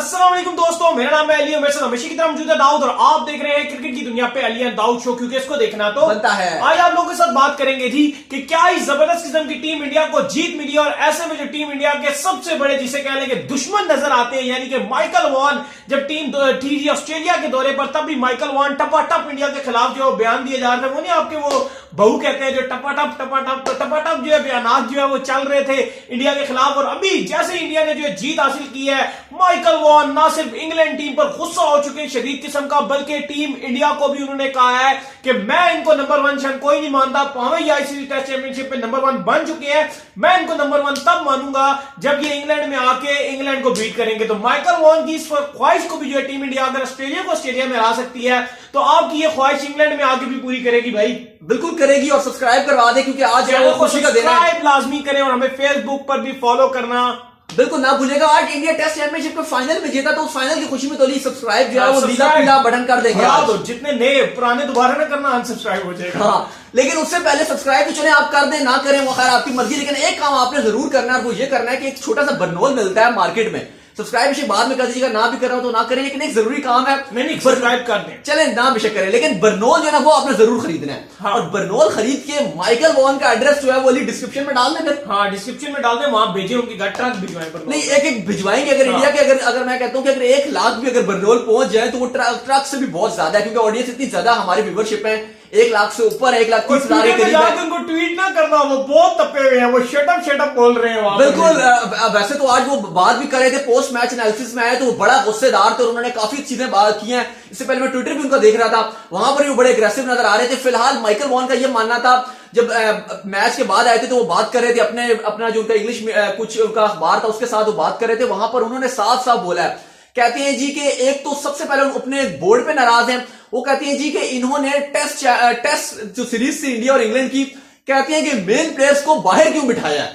अस्सलाम वालेकुम दोस्तों, मेरा नाम है अली और मेरे साथ हमेशा की तरह मौजूद है दाऊद और आप देख रहे हैं क्रिकेट की दुनिया पे अली एंड दाऊद शो, क्योंकि इसको देखना तो बनता है। आज आप लोगों के साथ बात करेंगे जी कि क्या इस जबरदस्त किस्म की टीम इंडिया को जीत मिली और ऐसे में जो टीम इंडिया के सबसे बड़े जिसे कह लेंगे दुश्मन नजर आते हैं यानी कि माइकल वॉन जब टीम थी जी ऑस्ट्रेलिया के दौरे पर, तब भी माइकल वॉन टपाटप इंडिया के खिलाफ जो बयान दिए जा रहे थे, वो नहीं आपके वो बहू कहते हैं जो टपाटप जो है बयानात जो है वो चल रहे थे इंडिया के खिलाफ। और अभी जैसे इंडिया ने जो है जीत हासिल की है, माइकल वॉन ना सिर्फ इंग्लैंड टीम पर गुस्सा हो चुके हैं शदीद किस्म का, बल्कि टीम इंडिया को भी उन्होंने कहा है कि मैं इनको नंबर 1 शन कोई नहीं मानता, पांचवें आईसीसी टेस्ट चैंपियनशिप पे नंबर 1 बन चुके हैं, मैं इनको नंबर 1 तब मानूंगा जब ये इंग्लैंड में आके इंग्लैंड को बीट करेंगे। तो माइकल वॉन की इस ख्वाहिश को भी जो है टीम इंडिया अगर ऑस्ट्रेलिया को ऑस्ट्रेलिया में हरा सकती है तो आपकी ये ख्वाहिश इंग्लैंड में आके भी पूरी करेगी भाई। बिल्कुल करेगी और सब्सक्राइब करवा दे क्योंकि आज चैनल को खुशी का दिन है। सब्सक्राइब लाजमी करें और हमें फेसबुक पर भी फॉलो करना बिल्कुल ना भूलेगा। आज इंडिया टेस्ट चैंपियनशिप के फाइनल में जीता तो उस फाइनल की खुशी में तो सब्सक्राइब जो है वो नीला पीला बटन कर देंगे। तो जितने नए पुराने दोबारा ना करना, अनसब्सक्राइब हो जाएगा। हाँ, लेकिन उससे पहले सब्सक्राइब तो चले आप कर दें ना करें वो खैर आपकी मर्जी, लेकिन एक काम आपने जरूर करना है, वो ये करना है कि एक छोटा सा बरनोल मिलता है मार्केट में, सब्सक्राइब इसे बाद में कर दीजिएगा, ना भी कर रहा हो तो ना करें, लेकिन एक जरूरी काम है नहीं सब्सक्राइब कर दें, चले ना बेशक करें, लेकिन बरनोल जो है ना वो आपने जरूर खरीदना है। हाँ। और बरनोल खरीद के माइकल वॉन का एड्रेस जो है वो डिस्क्रिप्शन में डाल दें। हाँ, डिस्क्रिप्शन में डाल दें, वहां भेजें, उनकी घर ट्रक भिजवाएं पर नहीं एक एक भिजवाएंगे। अगर इंडिया के अगर मैं कहता हूं कि अगर 1 लाख भी अगर बरनोल पहुंच जाए तो वो ट्रक से भी बहुत ज्यादा है, क्योंकि ऑडियंस इतनी ज्यादा हमारी व्यूवरशिप है, 1 लाख से ऊपर है, 1,30,000 के करीब है। उनको ट्वीट ना करना, वो बहुत तपे हुए हैं, वो शटअप बोल रहे हैं वहां। बिल्कुल, वैसे तो आज वो बात भी कर रहे थे, पोस्ट मैच एनालिसिस में आए तो वो बड़ा गुस्सेदार थे और उन्होंने काफी चीजें बात की हैं। इससे पहले मैं ट्विटर भी उनका देख रहा था, वहां पर भी बड़े अग्रेसिव नजर आ रहे थे। फिलहाल माइकल वॉन का ये मानना था, जब मैच के बाद आए थे तो वो बात कर रहे थे अपना जो उनका इंग्लिश में कुछ उनका अखबार था उसके साथ वो बात कर रहे थे, वहां पर उन्होंने साफ साफ बोला है, कहते हैं जी कि एक तो सबसे पहले अपने बोर्ड पे नाराज हैं, वो कहते हैं जी कि इन्होंने टेस्ट जो सीरीज थी इंडिया और इंग्लैंड की, कहते हैं कि मेन प्लेयर्स को बाहर क्यों बिठाया है,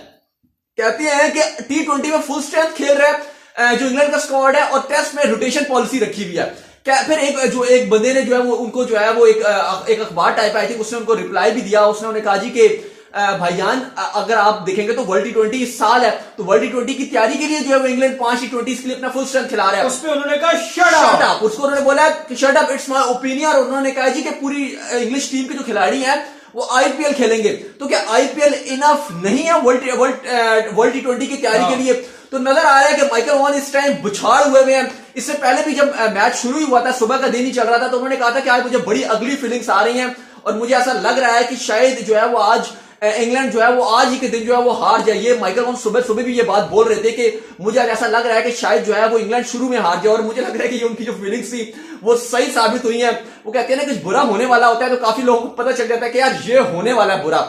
कहते हैं कि T20 में फुल स्ट्रेंथ खेल रहे हैं जो इंग्लैंड का स्क्वाड है और टेस्ट में रोटेशन पॉलिसी रखी हुई है। क्या फिर एक बंदे ने जो है वो उनको जो है वो एक अखबार टाइप आई थी, उसने उनको रिप्लाई भी दिया, उसने उन्हें कहा जी कि भाईजान अगर आप देखेंगे तो वर्ल्ड T20 इस साल है, तो वर्ल्ड T20 की तैयारी के लिए जो है वो इंग्लैंड 5 T20 के लिए अपना फुल स्ट्रेंथ खिला रहा है। उस पे उन्होंने कहा शट अप, उसको उन्होंने बोला कि shut up it's my opinion, और उन्होंने कहा जी कि पूरी इंग्लिश टीम के जो खिलाड़ी हैं वो आईपीएल खेलेंगे, तो क्या आईपीएल इनफ नहीं है वर्ल्ड T20 की तैयारी के लिए? तो नजर आ रहा है कि माइकल वॉन इस टाइम बुछाड़ हुए हैं। इससे पहले भी जब मैच शुरू ही हुआ था, सुबह का दिन ही चल रहा था, तो उन्होंने कहा था कि आज मुझे बड़ी अगली फीलिंग्स आ रही हैं और मुझे ऐसा लग रहा है कि शायद जो है वो आज इंग्लैंड जो है वो आज ही के दिन जो है वो हार जाए। ये माइकल वॉन सुबह भी ये बात बोल रहे थे कि मुझे आज ऐसा लग रहा है कि शायद जो है वो इंग्लैंड शुरू में हार जाए, और मुझे लग रहा है कि ये उनकी जो फीलिंग्स थी वो सही साबित हुई है। वो कहते हैं ना कुछ बुरा होने वाला होता है तो काफी लोगों को पता चल जाता है कि यार ये होने वाला है बुरा।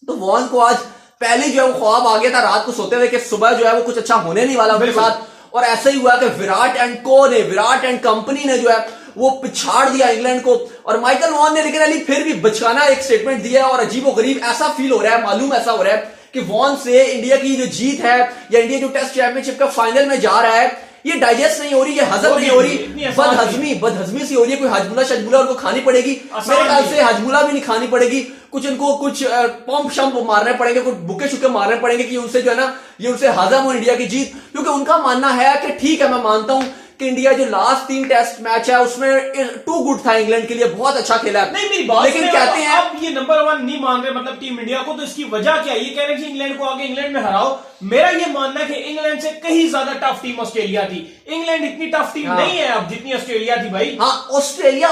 तो वॉन को आज पहले जो है वो ख्वाब आ गया था रात को सोते हुए कि सुबह जो है वो कुछ अच्छा होने नहीं वाला उनके साथ, और ऐसा ही हुआ कि विराट एंड कंपनी ने जो है वो पिछाड़ दिया इंग्लैंड को। और माइकल वॉन ने लेकिन अली फिर भी बचकाना एक स्टेटमेंट दिया है, और अजीबोगरीब ऐसा फील हो रहा है, मालूम ऐसा हो रहा है कि वॉन से इंडिया की जो जीत है या इंडिया जो टेस्ट चैंपियनशिप का फाइनल में जा रहा है ये डाइजेस्ट नहीं हो रही, ये हजम नहीं हो रही, बदहजमी सी हो रही है। कोई हजमुला उनको खानी पड़ेगी, मेरे ख्याल से हजमुला भी नहीं खानी पड़ेगी, इनको कुछ पंप शंप मारने पड़ेंगे, कुछ बुके शुके मारने पड़ेंगे कि उनसे जो है ना ये उनसे हजम हो इंडिया की जीत। क्योंकि उनका मानना है कि ठीक है, मैं मानता हूं कि इंडिया जो लास्ट 3 टेस्ट मैच है उसमें टू गुड था इंग्लैंड के लिए, बहुत अच्छा खेला है। नहीं, मेरी बात लेकिन कहते हैं आप ये नंबर 1 नहीं मान रहे मतलब टीम इंडिया को, तो इसकी वजह क्या है? ये कह रहे हैं कि इंग्लैंड को आगे इंग्लैंड में हराओ। मेरा ये मानना है कि इंग्लैंड से कहीं ज्यादा टफ टीम ऑस्ट्रेलिया थी। इंग्लैंड इतनी टफ टीम नहीं है अब जितनी ऑस्ट्रेलिया थी भाई। हाँ, ऑस्ट्रेलिया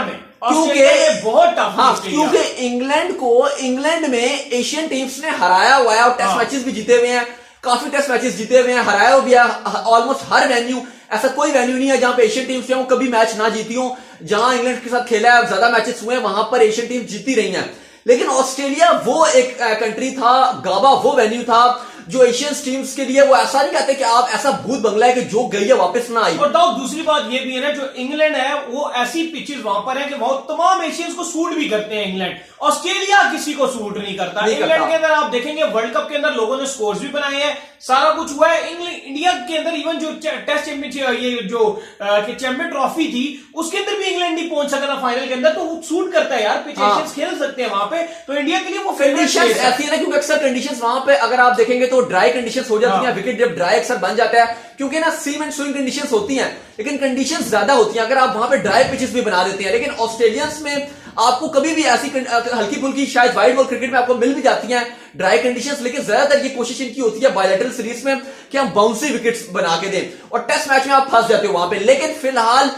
में क्योंकि बहुत टफ। हाँ, क्योंकि इंग्लैंड में एशियन टीम्स ने हराया हुआ है और टेस्ट मैचेस भी जीते हुए हैं, काफी टेस्ट मैचेस जीते हुए हैं, हराया भी है ऑलमोस्ट हर वेन्यू। ऐसा कोई वेन्यू नहीं है जहां पे एशियन टीम्स वो कभी मैच ना जीती हो। जहां इंग्लैंड के साथ खेला है, ज्यादा मैचेस हुए हैं, वहां पर एशियन टीम जीती रही हैं। लेकिन ऑस्ट्रेलिया वो एक कंट्री था, गाबा वो वेन्यू था जो एशियन टीम्स के लिए, वो ऐसा नहीं कहते कि आप ऐसा भूत बंगला है कि जो गई है वापस ना आई। और दूसरी बात ये भी है ना, जो इंग्लैंड है वो ऐसी पिचेस वहां पर है कि वो तमाम एशियंस को सूट भी करते हैं। इंग्लैंड, ऑस्ट्रेलिया किसी को सूट नहीं करता। इंग्लैंड के अंदर आप देखेंगे वर्ल्ड कप के अंदर लोगों ने स्कोर्स भी बनाए हैं, सारा कुछ हुआ है। इंडिया के अंदर इवन जो टेस्ट चैंपियनशिप ये जो चैंपियन ट्रॉफी थी उसके अंदर भी इंग्लैंड नहीं पहुंच सका था फाइनल के अंदर, तो वो सूट करता है यार, पिच एशियंस खेल सकते हैं वहां पे, तो इंडिया के लिए वो कंडीशंस ऐसी है ना, क्योंकि अक्सर कंडीशंस वहां पे अगर आप देखेंगे तो ड्राई कंडीशंस हो जाती हैं, विकेट जब ड्राई अक्सर बन जाता है, क्योंकि ना सीम एंड स्विंग कंडीशंस होती हैं, लेकिन कंडीशंस ज्यादा होती हैं, अगर आप वहां पे ड्राई पिचेस भी बना देते हैं। लेकिन ऑस्ट्रेलियंस में आपको कभी भी ऐसी हल्की फुल्की शायद वाइड बॉल क्रिकेट में आपको मिल भी जाती हैं ड्राई कंडीशंस, लेकिन ज्यादातर ये कोशिश इनकी होती है बायलैटरल सीरीज में कि हम बाउंसी विकेट्स बना के दें, और टेस्ट मैच में आप फंस जाते हो वहां पे। लेकिन फिलहाल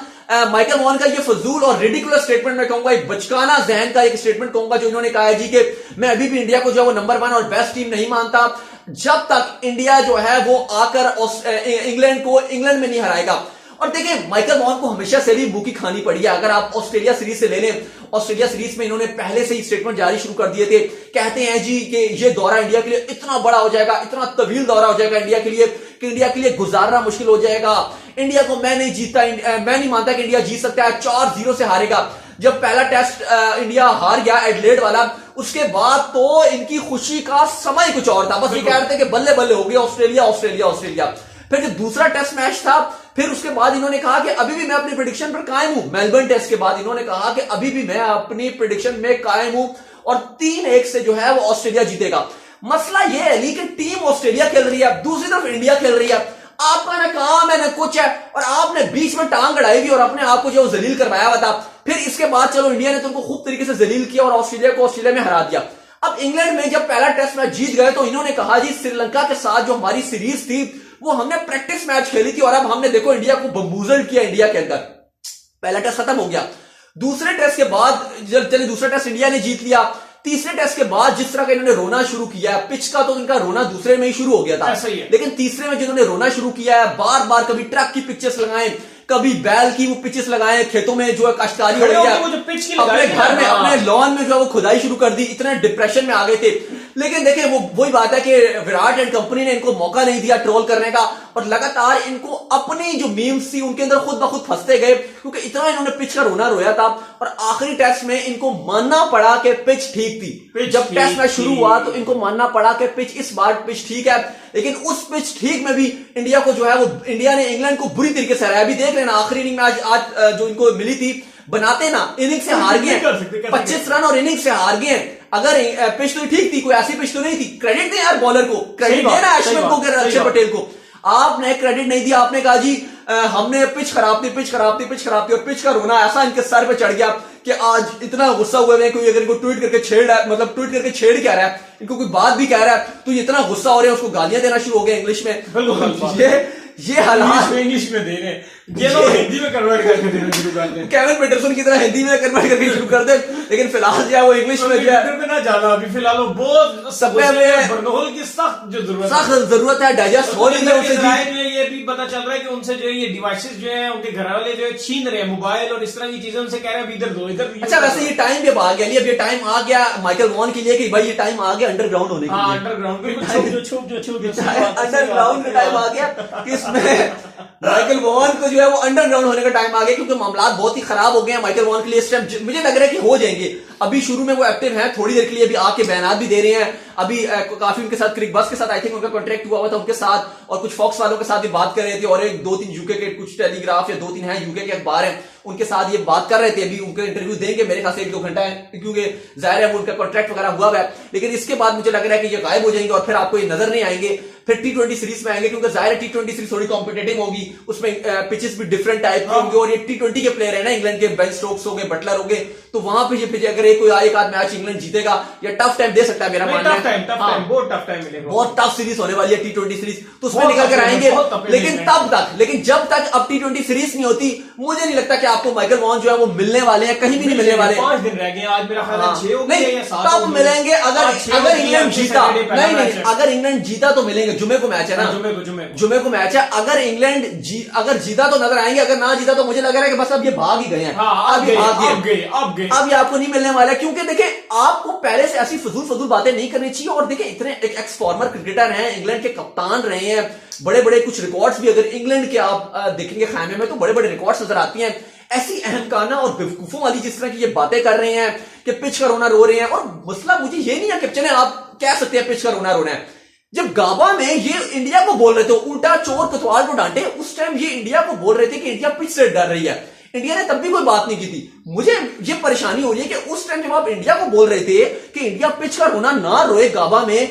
माइकल वॉन का ये फजूल और रिडिकुलस स्टेटमेंट मैं कहूंगा, एक बचकाना जहन का एक स्टेटमेंट कहूंगा, जो इन्होंने कहा है जी कि मैं अभी भी इंडिया को जो है वो नंबर 1 और बेस्ट टीम नहीं मानता, जब तक इंडिया जो है वो आकर इंग्लैंड को इंग्लैंड में नहीं हराएगा। और देखिए माइकल वॉन को हमेशा से भी मुंह की खानी पड़ी है, अगर आप ऑस्ट्रेलिया सीरीज से ले लें, ऑस्ट्रेलिया सीरीज में इन्होंने पहले से ही स्टेटमेंट जारी शुरू कर दिए थे, कहते हैं जी कि ये दौरा इंडिया के लिए इतना बड़ा हो जाएगा, इतना तवील दौरा हो जाएगा इंडिया के लिए कि इंडिया के लिए गुजारना मुश्किल हो जाएगा, इंडिया को मैं नहीं मानता कि इंडिया जीत सकता है, 4-0 से हारेगा। जब पहला टेस्ट इंडिया हार गया एडलेड वाला, उसके बाद तो इनकी खुशी का समय कुछ और था, बस ये कह रहे थे कि बल्ले बल्ले हो गया ऑस्ट्रेलिया ऑस्ट्रेलिया ऑस्ट्रेलिया। फिर जो दूसरा टेस्ट मैच था, फिर उसके बाद इन्होंने कहा कि अभी भी मैं अपनी प्रेडिक्शन पर कायम हूं, मेलबर्न टेस्ट के बाद इन्होंने कहा कि अभी भी मैं अपनी प्रेडिक्शन में कायम हूं, और 3-1 से जो है वो ऑस्ट्रेलिया जीतेगा। मसला यह है कि टीम ऑस्ट्रेलिया खेल रही है, दूसरी तरफ इंडिया खेल रही है, आपका ना काम है ना कुछ है, और आपने बीच में टांग अड़ाई भी और अपने आप को जो जलील करवाया हुआ था। फिर इसके बाद चलो इंडिया ने तो उनको खूब तरीके से जलील किया और ऑस्ट्रेलिया को ऑस्ट्रेलिया में हरा दिया। अब इंग्लैंड में जब पहला टेस्ट मैच जीत गए तो इन्होंने कहा जी श्रीलंका के साथ जो हमारी सीरीज थी वो हमने प्रैक्टिस मैच खेली थी, और अब हमने देखो इंडिया को बम्बूजल किया इंडिया के अंदर। पहला टेस्ट खत्म हो गया, दूसरे टेस्ट के बाद जब चले दूसरा टेस्ट इंडिया ने जीत लिया, तीसरे टेस्ट के बाद जिस तरह का इन्होंने रोना शुरू किया, पिच का तो इनका रोना दूसरे में ही शुरू हो गया था, लेकिन तीसरे में जिन्होंने रोना शुरू किया है, बार बार कभी ट्रक की पिक्चर्स लगाएं, कभी बैल की वो पिचेस लगाए, खेतों में जो है काश्तकारी हो गया, अपने घर में अपने लॉन में जो है वो खुदाई शुरू कर दी, इतने डिप्रेशन में आ गए थे। लेकिन देखिए वो वही बात है कि विराट एंड कंपनी ने इनको मौका नहीं दिया ट्रोल करने का, और लगातार इनको अपनी जो मीम्स थी उनके अंदर खुद ब खुद फंसते गए, क्योंकि इतना इन्होंने पिच का रोना रोया था, और आखिरी टेस्ट में इनको मानना पड़ा कि पिच ठीक थी। जब टेस्ट मैच शुरू हुआ तो इनको मानना पड़ा कि पिच इस बार पिच ठीक है, लेकिन उस पिच ठीक में भी इंडिया को जो है वो इंडिया ने इंग्लैंड को बुरी तरीके से हराया। अभी देख लेना आखिरी इनिंग में आज जो इनको मिली थी, बनाते ना इनिंग से हार गए, 25 रन और इनिंग से हार गए। अगर पिच तो ठीक थी, कोई ऐसी पिच तो नहीं थी, क्रेडिट दे यार बॉलर को, क्रेडिट देना अश्विन को, अक्षर पटेल को, आपने क्रेडिट नहीं दिया, आपने कहा जी हमने पिच खराब थी पिच खराब थी पिच खराब थी, और पिच का रोना ऐसा इनके सर पे चढ़ गया कि आज इतना गुस्सा हुए हैं, कोई अगर इनको ट्वीट करके छेड़ रहा है, मतलब ट्वीट करके छेड़ क्या रहा है, इनको कोई बात भी कह रहा है तो ये इतना गुस्सा हो रहा है, उसको गालियां देना शुरू हो गया इंग्लिश में। ये हालात इंग्लिश में दे रहे, ये लोग हिंदी में कन्वर्ट करके देना शुरू कर दें, केविन पीटरसन की तरह हिंदी में कन्वर्ट करके शुरू कर दे, लेकिन फिलहाल जो है वो इंग्लिश में जो है ना जाना अभी फिलहाल वो बहुत सब में बरनोल की सख्त जरूरत है डाइजेस्ट हो रही है। ये भी पता चल रहा है कि उनसे जो ये डिवाइसेस जो है उनके घर वाले जो है छीन रहे हैं, मोबाइल और इस तरह की चीजें उनसे कह रहे हैं इधर दो इधर। अच्छा वैसे ये टाइम भी आ गया, अब ये टाइम आ गया माइकल वॉन के लिए कि भाई ये टाइम आ गया अंडरग्राउंड होने के लिए, अंडरग्राउंड अंडरग्राउंड का टाइम आ गया कि इसमें माइकल वॉन को जो है वो अंडरग्राउंड होने का टाइम आ गया, क्योंकि मामला बहुत ही खराब हो गए हैं माइकल वॉन के लिए इस टाइम। मुझे लग रहा है कि हो जाएंगे, अभी शुरू में वो एक्टिव हैं, थोड़ी देर के लिए अभी आके बयानात भी दे रहे हैं, अभी काफी उनके साथ क्रिक बस के साथ आई थिंक उनका कॉन्ट्रैक्ट हुआ था उनके साथ, और कुछ फॉक्स वालों के साथ भी बात कर रहे थे, और एक 2-3 यूके के कुछ टेलीग्राफ या 2-3 है यूके के अखबार हैं उनके साथ ये बात कर रहे थे। अभी उनके इंटरव्यू देंगे मेरे ख्याल से 1-2 घंटा है, क्योंकि जाहिर है वो उनका कॉन्ट्रैक्ट वगैरह हुआ है, लेकिन इसके बाद मुझे लग रहा है कि ये गायब हो जाएंगे और फिर आपको ये नजर नहीं आएंगे, फिर T20 सीरीज में आएंगे, क्योंकि जाहिर है T20 सीरीज थोड़ी कॉम्पिटेटिव होगी, उसमें पिचेस भी डिफरेंट टाइप के होंगे, और ये T20 के प्लेयर है ना इंग्लैंड के, बेन स्टोक्स हो गए, बटलर हो गए, तो वहां पे ये अगर कोई एक आध मैच इंग्लैंड जीतेगा या टफ टाइम दे सकता है, मेरा मानना है बहुत टफ सीरीज होने वाली है T20 सीरीज, तो उसमें निकल कर आएंगे। लेकिन जब तक अब T20 सीरीज नहीं होती, मुझे नहीं लगता कि आपको माइकल वॉन जो है वो मिलने वाले हैं, कहीं भी नहीं मिलने वाले। 5 दिन रह गए आज मेरा ख्याल है, 6 हो गए या 7 तब मिलेंगे अगर इंग्लैंड जीता, नहीं अगर इंग्लैंड जीता तो मिलेंगे, जुमे को मैच है ना, जुमे को मैच है, अगर इंग्लैंड अगर जीता तो नजर आएंगे, अगर ना जीता तो मुझे लग रहा है कि बस अब ये भाग ही गए हैं, अब ये आपको नहीं मिलने वाला है, क्योंकि देखिए आपको पहले से ऐसी फजूल बातें नहीं करनी चाहिए। और देखिए इतने एक एक्स फॉर्मर क्रिकेटर हैं, इंग्लैंड के कप्तान रहे हैं, बड़े बड़े कुछ रिकॉर्ड्स भी अगर इंग्लैंड के आप देखेंगे खाने में तो बड़े बड़े रिकॉर्ड्स नजर आती हैं। ऐसी अहमकाना और बेवकूफों वाली जिस तरह की ये बातें कर रहे हैं कि पिच का रोना रो रहे हैं, और मसला मुझे ये नहीं है कि चले आप कह सकते हैं पिच का रोना रोना है, जब गाबा में ये इंडिया को बोल रहे थे उल्टा चोर कोतवाल को डांटे, उस टाइम ये इंडिया को बोल रहे थे कि इंडिया पिच से डर रही है। इंडिया ने तब भी कोई बात नहीं की थी। मुझे ये परेशानी हो रही है कि उस टाइम जब आप इंडिया को बोल रहे थे कि इंडिया पिच का रोना ना रोए गाबा में,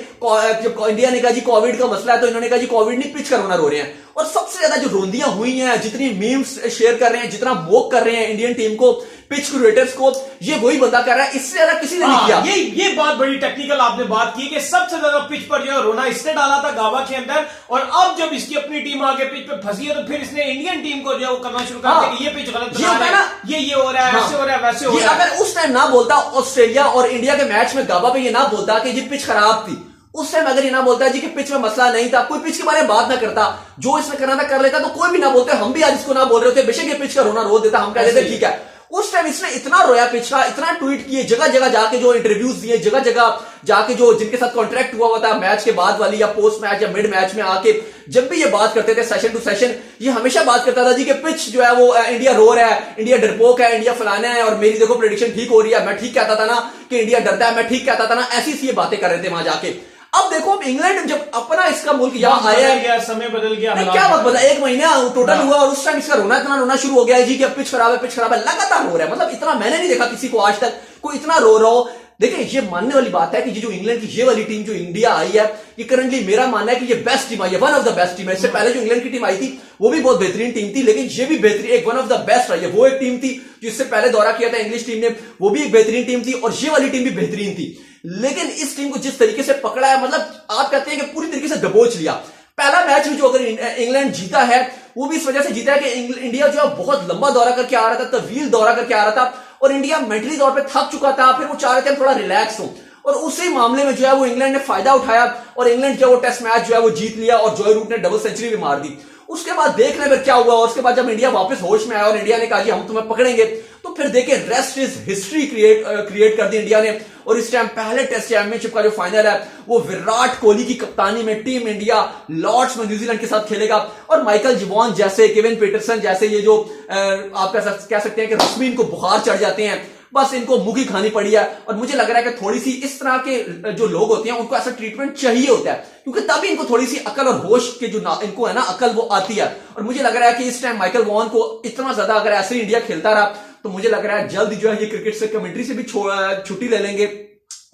जब इंडिया ने कहा जी कोविड का मसला है तो इन्होंने कहा जी कोविड नहीं पिच का रोना रो रहे हैं। और सबसे ज्यादा जो रोंदियां हुई हैं, जितनी मीम्स शेयर कर रहे हैं, जितना मोक कर रहे हैं इंडियन टीम को, पिच क्रिएटर्स को, ये वही बंदा कर रहा है, इससे ज्यादा किसी ने नहीं किया। ये बात बड़ी टेक्निकल आपने बात की कि सबसे ज्यादा पिच पर जो है रोना इसने डाला था गाबा के अंदर, और अब जब इसकी अपनी टीम आगे पिच पे फंसी है तो फिर इसने इंडियन टीम को जो है वो करना शुरू कर दिया कि ये पिच गलत बना रहा है, ये हो रहा है, ऐसे हो रहा है, वैसे हो रहा है। अगर उस टाइम ना बोलता ऑस्ट्रेलिया और इंडिया के मैच में गाबा पे ये ना बोलता कि जी पिच खराब थी, उस टाइम अगर ये ना बोलता जी कि पिच में मसला नहीं था, कोई पिच के बारे में बात ना करता, जो इसने करना था कर लेता, तो कोई भी ना बोलते, हम भी आज इसको ना बोल रहे होते, बेशक ये पिच का रोना रो देता, हम कह देते ठीक है। उस टाइम इसने इतना रोया पिच का, इतना ट्वीट किए, जगह जगह जाके जो इंटरव्यूज दिए, जगह जगह जाके जो जिनके साथ कॉन्ट्रैक्ट हुआ था मैच के बाद वाली या पोस्ट मैच या मिड मैच में आके जब भी ये बात करते थे सेशन टू सेशन, ये हमेशा बात करता था जी कि पिच जो है वो इंडिया रो रहा है, इंडिया डरपोक है, इंडिया फलाना है, और मेरी देखो प्रेडिक्शन ठीक हो रही है, मैं ठीक कहता था ना कि इंडिया डरता है, मैं ठीक कहता था ना, ऐसी सी ये बातें कर रहे थे वहां जाके। अब देखो अब इंग्लैंड जब अपना इसका मुल्क यहाँ आया है, समय बदल गया, क्या वक्त बदला, 1 महीना टोटल हुआ और उस टाइम इसका इतना रोना शुरू हो गया है जी कि अब पिच खराब है, पिच खराब है, लगातार रो रहा है। मतलब इतना मैंने नहीं देखा किसी को आज तक कोई इतना रो रहा हो। देखिए ये मानने वाली बात है कि ये जो इंग्लैंड की ये वाली टीम जो इंडिया आई है, ये करंटली मेरा मानना है कि ये बेस्ट टीम आई है, one of the best team है। इससे पहले जो इंग्लैंड की टीम आई थी वो भी बहुत बेहतरीन टीम थी, लेकिन ये भी बेहतरीन एक one of the best I है। वो एक टीम थी जो इससे पहले दौरा किया था इंग्लिश टीम ने, वो भी एक बेहतरीन टीम थी, और ये वाली टीम भी बेहतरीन थी। लेकिन इस टीम को जिस तरीके से पकड़ा है, मतलब आप कहते हैं कि पूरी तरीके से दबोच लिया। पहला मैच भी जो अगर इंग्लैंड जीता है वो भी इस वजह से जीता है कि इंडिया जो है बहुत लंबा दौरा करके आ रहा था, तवील दौरा करके आ रहा था, और इंडिया मेंटली तौर पे थक चुका था। फिर वो चाह रहे थे हम थोड़ा रिलैक्स हो, और उसी मामले में जो है वो इंग्लैंड ने फायदा उठाया और इंग्लैंड जो वो टेस्ट मैच जो है वो जीत लिया, और जॉय रूट ने डबल सेंचुरी भी मार दी। उसके बाद देख ले फिर क्या हुआ, और उसके बाद जब इंडिया वापस होश में आया और इंडिया ने कहा कि हम तुम्हें पकड़ेंगे, तो फिर देखे रेस्ट इज हिस्ट्री क्रिएट कर दी इंडिया ने। और इस टाइम पहले टेस्ट चैंपियनशिप का जो फाइनल है वो विराट कोहली की कप्तानी में टीम इंडिया लॉर्ड्स में न्यूजीलैंड के साथ खेलेगा, और माइकल जिवॉन जैसे, केविन पीटरसन जैसे ये जो आप कह सकते हैं कि रश्मि इनको बुखार चढ़ जाते हैं, बस इनको मुगी खानी पड़ी है। और मुझे लग रहा है कि थोड़ी सी इस तरह के जो लोग होते हैं उनको ऐसा ट्रीटमेंट चाहिए होता है, क्योंकि तभी इनको थोड़ी सी अकल और होश के जो इनको है ना अकल वो आती है। और मुझे लग रहा है कि इस टाइम माइकल वॉन को इतना ज्यादा अगर ऐसे ही इंडिया खेलता रहा तो मुझे लग रहा है जल्द जो है ये क्रिकेट से कमेंट्री से भी छुट्टी ले लेंगे,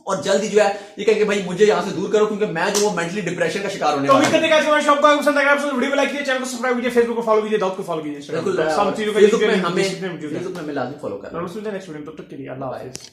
और जल्दी जो है ये कहेंगे भाई मुझे यहां से दूर करो, क्योंकि मैं जो वो मेंटली डिप्रेशन का शिकार होने वाला हूं। वीडियो लाइक कीजिए, चैनल को सब्सक्राइब कीजिए, फेसबुक को फॉलो कीजिए, दाऊद को फॉलो कीजिए, फेसबुक में हमें फॉलो करना। नेक्स्ट वीडियो, तब तक के लिए अल्लाह हाफिज़।